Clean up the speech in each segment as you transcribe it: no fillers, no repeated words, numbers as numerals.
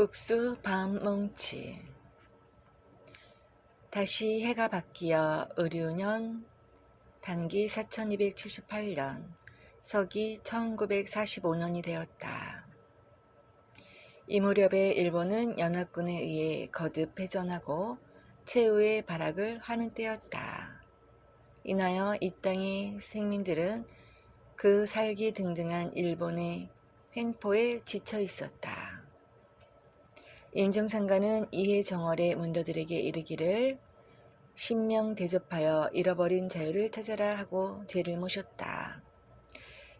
국수 밤뭉치. 다시 해가 바뀌어 의류년 단기 4278년, 서기 1945년이 되었다. 이 무렵에 일본은 연합군에 의해 거듭 패전하고 최후의 발악을 하는 때였다. 인하여 이 땅의 생민들은 그 살기 등등한 일본의 횡포에 지쳐 있었다. 인정상가는 이해 정월의 문도들에게 이르기를 신명 대접하여 잃어버린 자유를 찾아라 하고 제를 모셨다.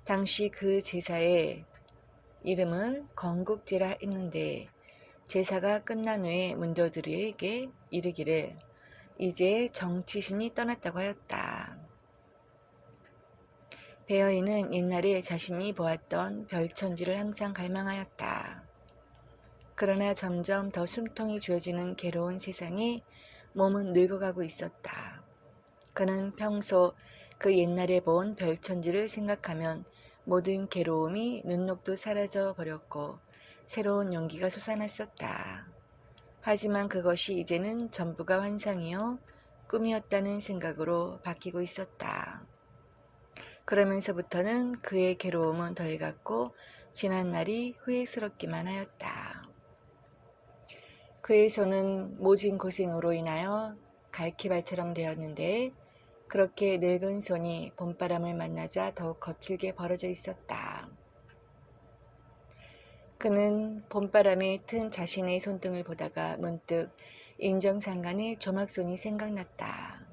당시 그 제사의 이름을 건국제라 했는데 제사가 끝난 후에 문도들에게 이르기를 이제 정치신이 떠났다고 하였다. 배어이는 옛날에 자신이 보았던 별천지를 항상 갈망하였다. 그러나 점점 더 숨통이 쥐어지는 괴로운 세상에 몸은 늙어가고 있었다. 그는 평소 그 옛날에 본 별천지를 생각하면 모든 괴로움이 눈녹도 사라져 버렸고 새로운 용기가 솟아났었다. 하지만 그것이 이제는 전부가 환상이요 꿈이었다는 생각으로 바뀌고 있었다. 그러면서부터는 그의 괴로움은 더해갔고 지난 날이 후회스럽기만 하였다. 그의 손은 모진 고생으로 인하여 갈퀴발처럼 되었는데 그렇게 늙은 손이 봄바람을 만나자 더욱 거칠게 벌어져 있었다. 그는 봄바람에 튼 자신의 손등을 보다가 문득 인정상간의 조막손이 생각났다.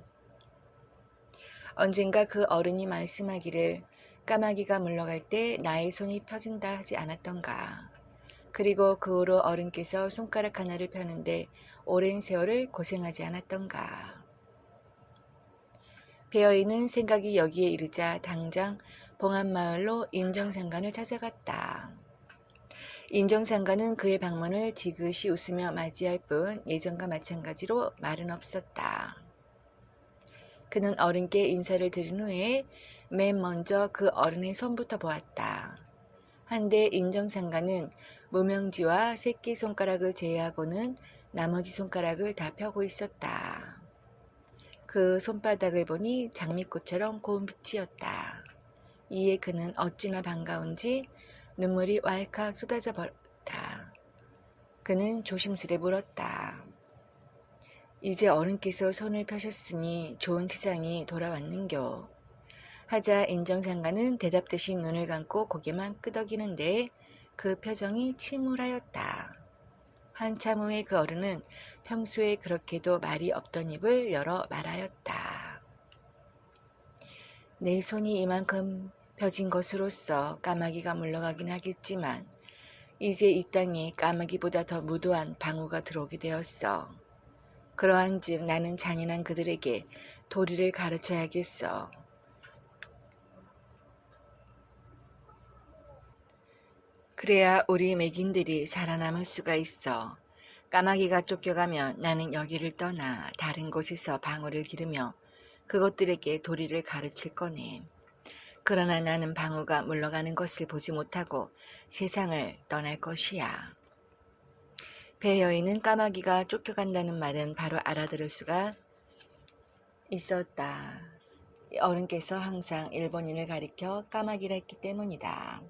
언젠가 그 어른이 말씀하기를 까마귀가 물러갈 때 나의 손이 펴진다 하지 않았던가. 그리고 그 후로 어른께서 손가락 하나를 펴는데 오랜 세월을 고생하지 않았던가. 배어이는 생각이 여기에 이르자 당장 봉안마을로 인정상간을 찾아갔다. 인정상간은 그의 방문을 지그시 웃으며 맞이할 뿐 예전과 마찬가지로 말은 없었다. 그는 어른께 인사를 드린 후에 맨 먼저 그 어른의 손부터 보았다. 한데 인정상간은 무명지와 새끼손가락을 제외하고는 나머지 손가락을 다 펴고 있었다. 그 손바닥을 보니 장미꽃처럼 고운 빛이었다. 이에 그는 어찌나 반가운지 눈물이 왈칵 쏟아져 버렸다. 그는 조심스레 물었다. 이제 어른께서 손을 펴셨으니 좋은 세상이 돌아왔는겨. 하자 인정상가는 대답 대신 눈을 감고 고개만 끄덕이는데 그 표정이 침울하였다. 한참 후에 그 어른은 평소에 그렇게도 말이 없던 입을 열어 말하였다. 내 손이 이만큼 펴진 것으로서 까마귀가 물러가긴 하겠지만 이제 이 땅에 까마귀보다 더 무도한 방우가 들어오게 되었어. 그러한즉 나는 잔인한 그들에게 도리를 가르쳐야겠어. 그래야 우리 매긴들이 살아남을 수가 있어. 까마귀가 쫓겨가면 나는 여기를 떠나 다른 곳에서 방울을 기르며 그것들에게 도리를 가르칠 거네. 그러나 나는 방우가 물러가는 것을 보지 못하고 세상을 떠날 것이야. 배 여인은 까마귀가 쫓겨간다는 말은 바로 알아들을 수가 있었다. 어른께서 항상 일본인을 가리켜 까마귀라 했기 때문이다.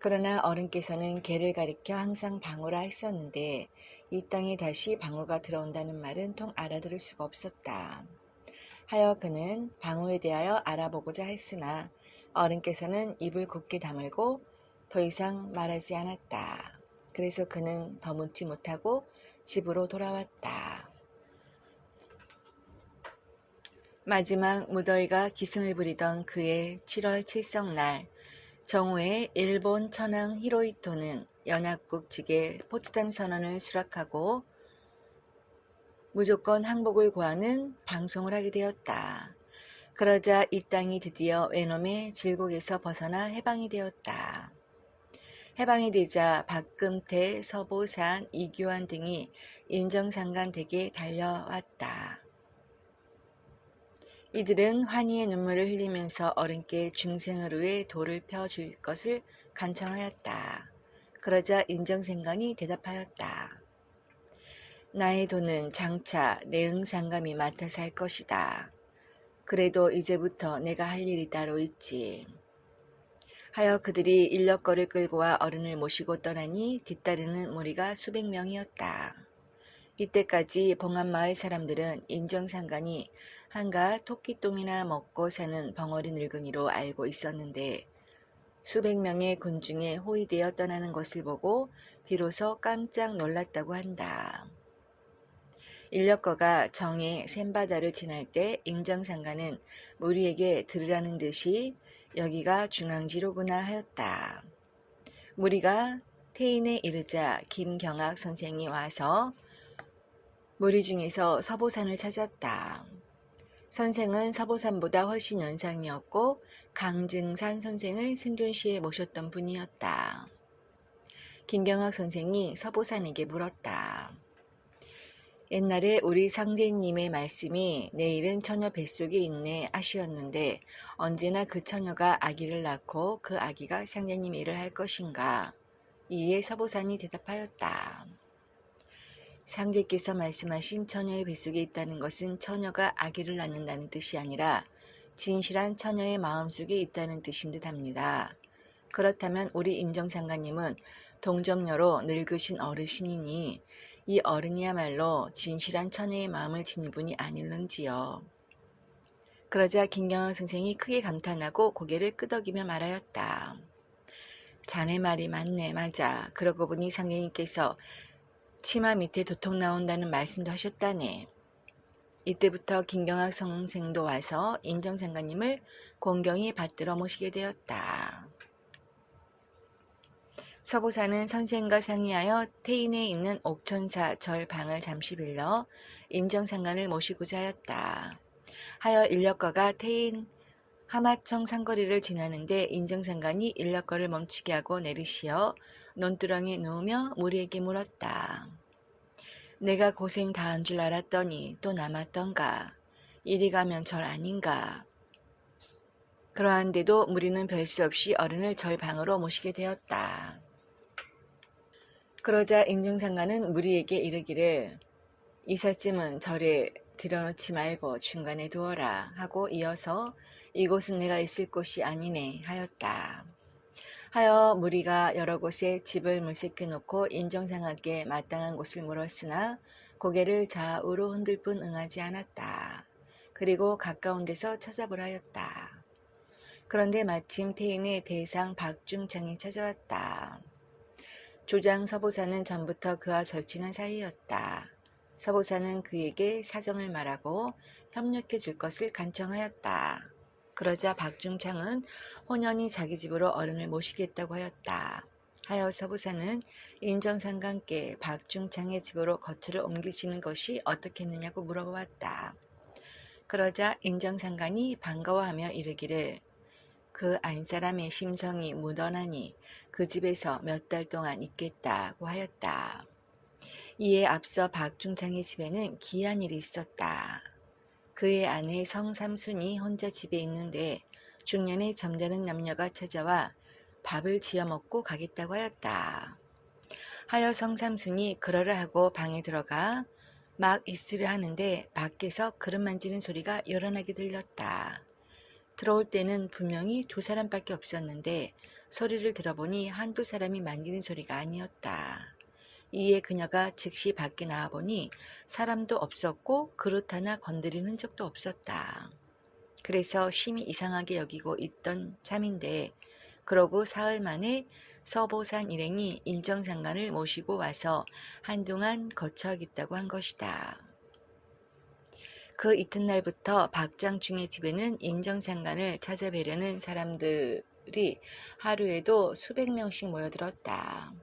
그러나 어른께서는 개를 가리켜 항상 방우라 했었는데 이 땅에 다시 방우가 들어온다는 말은 통 알아들을 수가 없었다. 하여 그는 방우에 대하여 알아보고자 했으나 어른께서는 입을 굳게 다물고 더 이상 말하지 않았다. 그래서 그는 더 묻지 못하고 집으로 돌아왔다. 마지막 무더위가 기승을 부리던 그의 7월 칠성날 정오에 일본 천황 히로히토는 연합국 측에 포츠담 선언을 수락하고 무조건 항복을 고하는 방송을 하게 되었다. 그러자 이 땅이 드디어 외놈의 질곡에서 벗어나 해방이 되었다. 해방이 되자 박금태, 서보산, 이규환 등이 인정상간 댁에 달려왔다. 이들은 환희의 눈물을 흘리면서 어른께 중생을 위해 돌을 펴줄 것을 간청하였다. 그러자 인정생관이 대답하였다. 나의 돈은 장차 내 응상감이 맡아서 할 것이다. 그래도 이제부터 내가 할 일이 따로 있지. 하여 그들이 인력거를 끌고 와 어른을 모시고 떠나니 뒤따르는 무리가 수백 명이었다. 이때까지 봉안마을 사람들은 인정상간이 한갓 토끼똥이나 먹고 사는 벙어리 늙은이로 알고 있었는데 수백 명의 군중에 호위되어 떠나는 것을 보고 비로소 깜짝 놀랐다고 한다. 인력거가 정의 샘바다를 지날 때 인정상가는 무리에게 들으라는 듯이 여기가 중앙지로구나 하였다. 무리가 태인에 이르자 김경학 선생이 와서 무리 중에서 서보산을 찾았다. 선생은 서보산보다 훨씬 연상이었고 강증산 선생을 생존시에 모셨던 분이었다. 김경학 선생이 서보산에게 물었다. 옛날에 우리 상제님의 말씀이 내일은 처녀 뱃속에 있네 하시었는데 언제나 그 처녀가 아기를 낳고 그 아기가 상제님 일을 할 것인가? 이에 서보산이 대답하였다. 상제께서 말씀하신 처녀의 뱃속에 있다는 것은 처녀가 아기를 낳는다는 뜻이 아니라 진실한 처녀의 마음속에 있다는 뜻인 듯 합니다. 그렇다면 우리 인정상가님은 동정녀로 늙으신 어르신이니 이 어른이야말로 진실한 처녀의 마음을 지닌 분이 아닐는지요. 그러자 김경학 선생이 크게 감탄하고 고개를 끄덕이며 말하였다. 자네 말이 맞네, 맞아. 그러고 보니 상제님께서 치마 밑에 도통 나온다는 말씀도 하셨다네. 이때부터 김경학 선생도 와서 인정상가님을 공경히 받들어 모시게 되었다. 서보사는 선생과 상의하여 태인에 있는 옥천사 절 방을 잠시 빌려 인정상간을 모시고자 하였다. 하여 인력거가 태인 하마청 상거리를 지나는데 인정상간이 인력거를 멈추게 하고 내리시어 논두렁에 누우며 무리에게 물었다. 내가 고생 다 한 줄 알았더니 또 남았던가. 이리 가면 절 아닌가. 그러한데도 무리는 별 수 없이 어른을 절 방으로 모시게 되었다. 그러자 인정상가는 무리에게 이르기를 이삿짐은 절에 들여놓지 말고 중간에 두어라 하고 이어서 이곳은 내가 있을 곳이 아니네 하였다. 하여 무리가 여러 곳에 집을 물색해 놓고 인정상가께 마땅한 곳을 물었으나 고개를 좌우로 흔들 뿐 응하지 않았다. 그리고 가까운 데서 찾아보라 하였다. 그런데 마침 태인의 대상 박중창이 찾아왔다. 조장 서보사는 전부터 그와 절친한 사이였다. 서보사는 그에게 사정을 말하고 협력해 줄 것을 간청하였다. 그러자 박중창은 혼연히 자기 집으로 어른을 모시겠다고 하였다. 하여 서보사는 인정상관께 박중창의 집으로 거처를 옮기시는 것이 어떻겠느냐고 물어보았다. 그러자 인정상관이 반가워하며 이르기를 그 안사람의 심성이 묻어나니 그 집에서 몇 달 동안 있겠다고 하였다. 이에 앞서 박중창의 집에는 기이한 일이 있었다. 그의 아내 성삼순이 혼자 집에 있는데 중년의 점잖은 남녀가 찾아와 밥을 지어 먹고 가겠다고 하였다. 하여 성삼순이 그러라 하고 방에 들어가 막 있으려 하는데 밖에서 그릇 만지는 소리가 요란하게 들렸다. 들어올 때는 분명히 두 사람밖에 없었는데 소리를 들어보니 한두 사람이 만지는 소리가 아니었다. 이에 그녀가 즉시 밖에 나와보니 사람도 없었고 그릇 하나 건드린 흔적도 없었다. 그래서 심히 이상하게 여기고 있던 참인데 그러고 사흘 만에 서보산 일행이 인정상관을 모시고 와서 한동안 거처하겠다고 한 것이다. 그 이튿날부터 박장충의 집에는 인정상관을 찾아뵈려는 사람들이 하루에도 수백 명씩 모여들었다.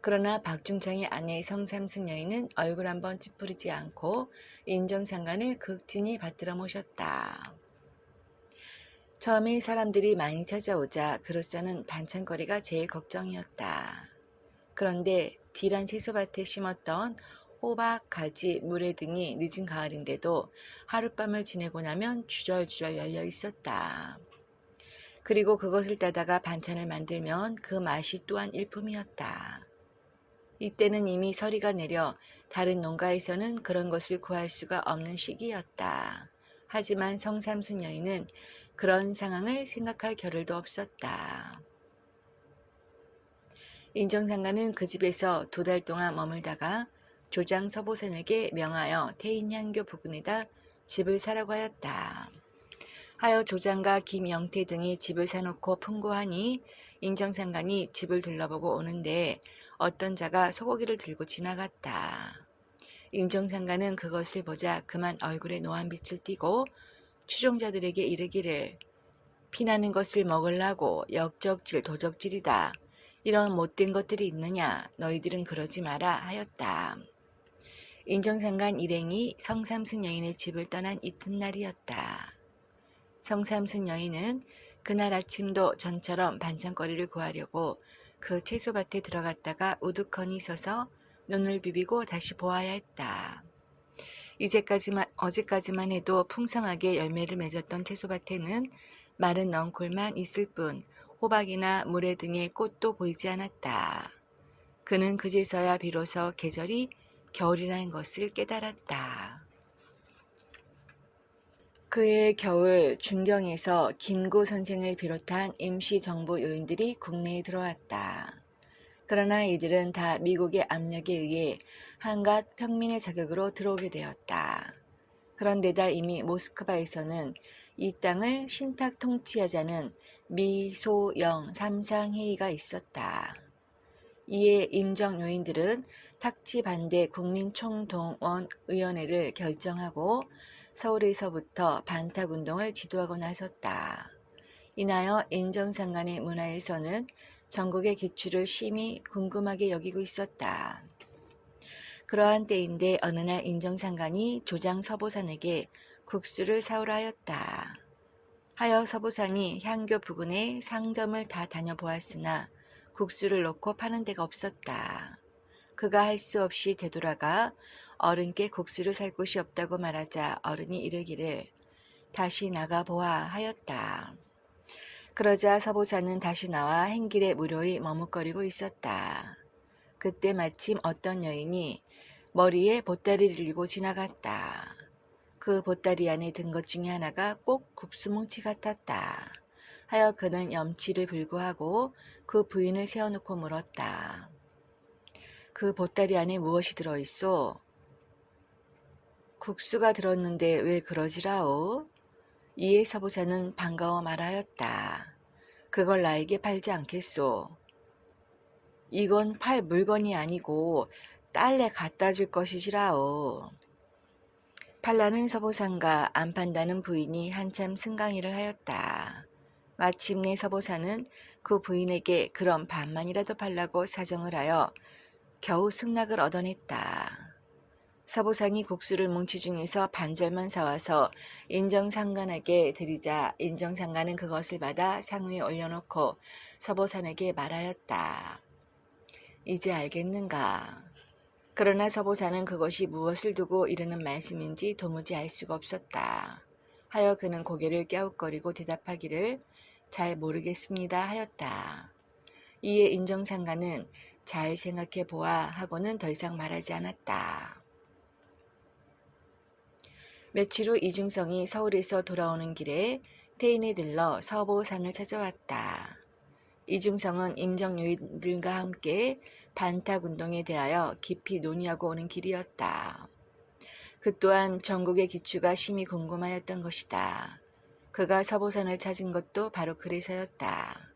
그러나 박중창의 아내 성삼순 여인은 얼굴 한번 찌푸리지 않고 인정상관을 극진히 받들어 모셨다. 처음에 사람들이 많이 찾아오자 그로서는 반찬거리가 제일 걱정이었다. 그런데 디란 채소밭에 심었던 호박, 가지, 물회 등이 늦은 가을인데도 하룻밤을 지내고 나면 주절주절 열려 있었다. 그리고 그것을 따다가 반찬을 만들면 그 맛이 또한 일품이었다. 이때는 이미 서리가 내려 다른 농가에서는 그런 것을 구할 수가 없는 시기였다. 하지만 성삼순 여인은 그런 상황을 생각할 겨를도 없었다. 인정상가는 그 집에서 2달 동안 머물다가 조장 서보산에게 명하여 태인향교 부근에다 집을 사라고 하였다. 하여 조장과 김영태 등이 집을 사놓고 풍고하니 인정상간이 집을 둘러보고 오는데 어떤 자가 소고기를 들고 지나갔다. 인정상간은 그것을 보자 그만 얼굴에 노한빛을 띠고 추종자들에게 이르기를 피나는 것을 먹으려고 역적질 도적질이다. 이런 못된 것들이 있느냐 너희들은 그러지 마라 하였다. 인정상간 일행이 성삼순 여인의 집을 떠난 이튿날이었다. 성삼순 여인은 그날 아침도 전처럼 반찬거리를 구하려고 그 채소밭에 들어갔다가 우두커니 서서 눈을 비비고 다시 보아야 했다. 어제까지만 해도 풍성하게 열매를 맺었던 채소밭에는 마른 넝쿨만 있을 뿐 호박이나 물회 등의 꽃도 보이지 않았다. 그는 그제서야 비로소 계절이 겨울이라는 것을 깨달았다. 그해 겨울 중경에서 김구 선생을 비롯한 임시정부 요인들이 국내에 들어왔다. 그러나 이들은 다 미국의 압력에 의해 한갓 평민의 자격으로 들어오게 되었다. 그런데다 이미 모스크바에서는 이 땅을 신탁 통치하자는 미소영 삼상회의가 있었다. 이에 임정 요인들은 탁치 반대 국민총동원 의원회를 결정하고 서울에서부터 반탁운동을 지도하고 나섰다. 이나여 인정상간의 문화에서는 전국의 기출을 심히 궁금하게 여기고 있었다. 그러한 때인데 어느 날 인정상간이 조장 서보산에게 국수를 사오라 하였다. 하여 서보산이 향교 부근의 상점을 다 다녀보았으나 국수를 놓고 파는 데가 없었다. 그가 할 수 없이 되돌아가 어른께 국수를 살 곳이 없다고 말하자 어른이 이르기를 다시 나가보아 하였다. 그러자 서보사는 다시 나와 행길에 무료히 머뭇거리고 있었다. 그때 마침 어떤 여인이 머리에 보따리를 들고 지나갔다. 그 보따리 안에 든 것 중에 하나가 꼭 국수뭉치 같았다. 하여 그는 염치를 불구하고 그 부인을 세워놓고 물었다. 그 보따리 안에 무엇이 들어있소? 국수가 들었는데 왜 그러지라오? 이에 서보사는 반가워 말하였다. 그걸 나에게 팔지 않겠소. 이건 팔 물건이 아니고 딸내 갖다 줄 것이지라오. 팔라는 서보산과 안 판다는 부인이 한참 승강이를 하였다. 마침내 서보사는 그 부인에게 그런 반만이라도 팔라고 사정을 하여 겨우 승낙을 얻어냈다. 서보산이 국수를 뭉치 중에서 반절만 사와서 인정상간에게 드리자 인정상간은 그것을 받아 상 위에 올려놓고 서보산에게 말하였다. 이제 알겠는가? 그러나 서보산은 그것이 무엇을 두고 이르는 말씀인지 도무지 알 수가 없었다. 하여 그는 고개를 갸웃거리고 대답하기를 잘 모르겠습니다 하였다. 이에 인정상간은 잘 생각해 보아 하고는 더 이상 말하지 않았다. 며칠 후 이중성이 서울에서 돌아오는 길에 태인에 들러 서보산을 찾아왔다. 이중성은 임정요인들과 함께 반탁운동에 대하여 깊이 논의하고 오는 길이었다. 그 또한 전국의 기추가 심히 궁금하였던 것이다. 그가 서보산을 찾은 것도 바로 그래서였다.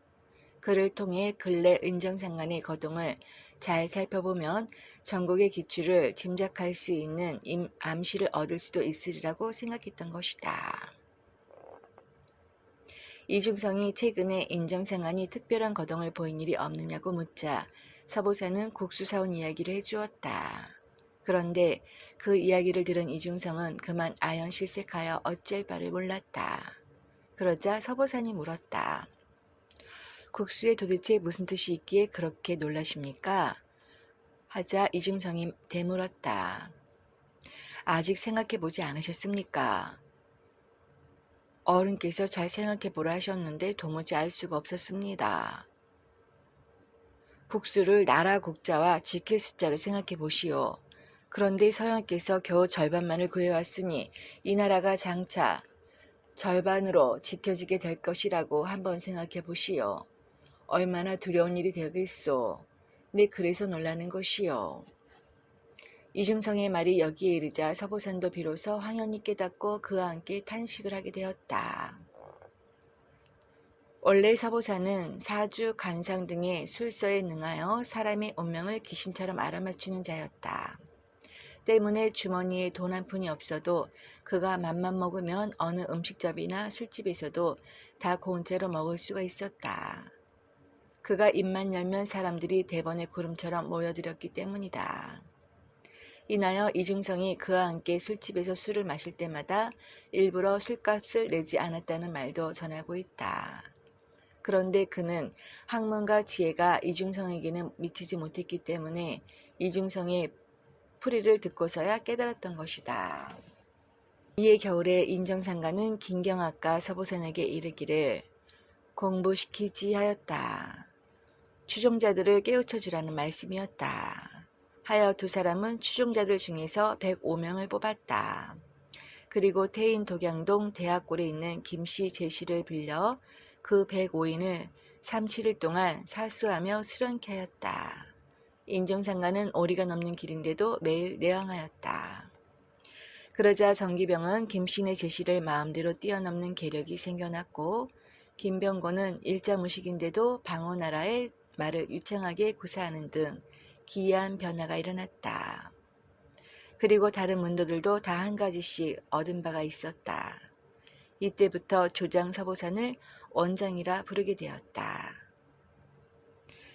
그를 통해 근래 인정상간의 거동을 잘 살펴보면 전국의 기추를 짐작할 수 있는 암시를 얻을 수도 있으리라고 생각했던 것이다. 이중성이 최근에 인정상간이 특별한 거동을 보인 일이 없느냐고 묻자 서보사는 국수 사온 이야기를 해주었다. 그런데 그 이야기를 들은 이중성은 그만 아연실색하여 어찌할 바를 몰랐다. 그러자 서보산이 물었다. 국수에 도대체 무슨 뜻이 있기에 그렇게 놀라십니까? 하자 이중성이 되물었다. 아직 생각해보지 않으셨습니까? 어른께서 잘 생각해 보라 하셨는데 도무지 알 수가 없었습니다. 국수를 나라 국자와 지킬 숫자로 생각해 보시오. 그런데 서양께서 겨우 절반만을 구해왔으니 이 나라가 장차 절반으로 지켜지게 될 것이라고 한번 생각해 보시오. 얼마나 두려운 일이 되겠소. 네, 그래서 놀라는 것이요. 이중성의 말이 여기에 이르자 서보산도 비로소 황연히 깨닫고 그와 함께 탄식을 하게 되었다. 원래 서보산은 사주, 간상 등의 술서에 능하여 사람의 운명을 귀신처럼 알아맞추는 자였다. 때문에 주머니에 돈 한 푼이 없어도 그가 맘만 먹으면 어느 음식점이나 술집에서도 다 공짜로 먹을 수가 있었다. 그가 입만 열면 사람들이 대번의 구름처럼 모여들었기 때문이다. 이나여 이중성이 그와 함께 술집에서 술을 마실 때마다 일부러 술값을 내지 않았다는 말도 전하고 있다. 그런데 그는 학문과 지혜가 이중성에게는 미치지 못했기 때문에 이중성의 풀이를 듣고서야 깨달았던 것이다. 이에 겨울에 인정상가는 김경학과 서보산에게 이르기를 공부시키지 하였다. 추종자들을 깨우쳐 주라는 말씀이었다. 하여 두 사람은 추종자들 중에서 105명을 뽑았다. 그리고 태인 독양동 대학골에 있는 김씨 제시를 빌려 그 105인을 3, 7일 동안 사수하며 수련케 하였다. 인정상가는 오리가 넘는 길인데도 매일 내왕하였다. 그러자 정기병은 김씨의 제시를 마음대로 뛰어넘는 계력이 생겨났고 김병곤은 일자무식인데도 방어나라의 말을 유창하게 구사하는 등 기이한 변화가 일어났다. 그리고 다른 문도들도 다 한 가지씩 얻은 바가 있었다. 이때부터 조장 서보산을 원장이라 부르게 되었다.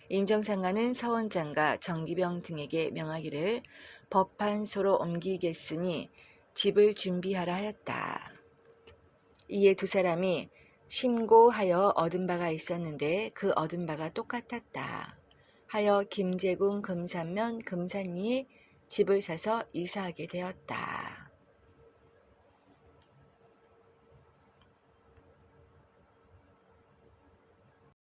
인정상가는 서원장과 정기병 등에게 명하기를 법판소로 옮기겠으니 집을 준비하라 하였다. 이에 두 사람이 심고하여 얻은 바가 있었는데 그 얻은 바가 똑같았다. 하여 김제궁 금산면 금산리에 집을 사서 이사하게 되었다.